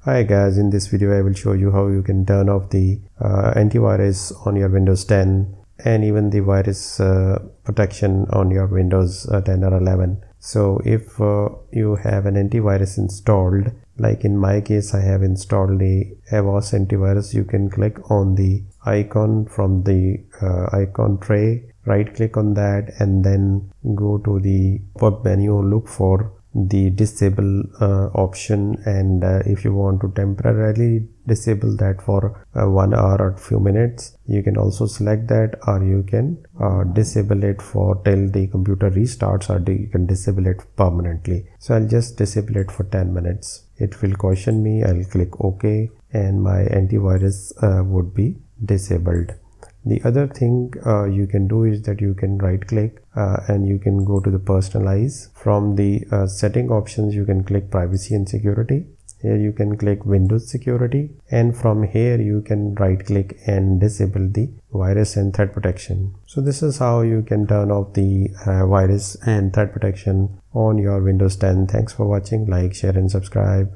Hi guys, in this video I will show you how you can turn off the antivirus on your Windows 10 and even the virus protection on your Windows 10 or 11. So if you have an antivirus installed, like in my case I have installed the Avast antivirus, you can click on the icon from the icon tray, right click on that and then go to the pop menu, look for the disable option, and if you want to temporarily disable that for 1 hour or few minutes, you can also select that, or you can disable it for till the computer restarts, or you can disable it permanently. So I'll just disable it for 10 minutes. It will caution me. I'll click OK and my antivirus would be disabled. The other thing you can do is that you can right click and you can go to the personalize. From the setting options you can click privacy and security. Here you can click Windows security, and from here you can right click and disable the virus and threat protection. So this is how you can turn off the virus and threat protection on your Windows 10. Thanks for watching. Like, share and subscribe.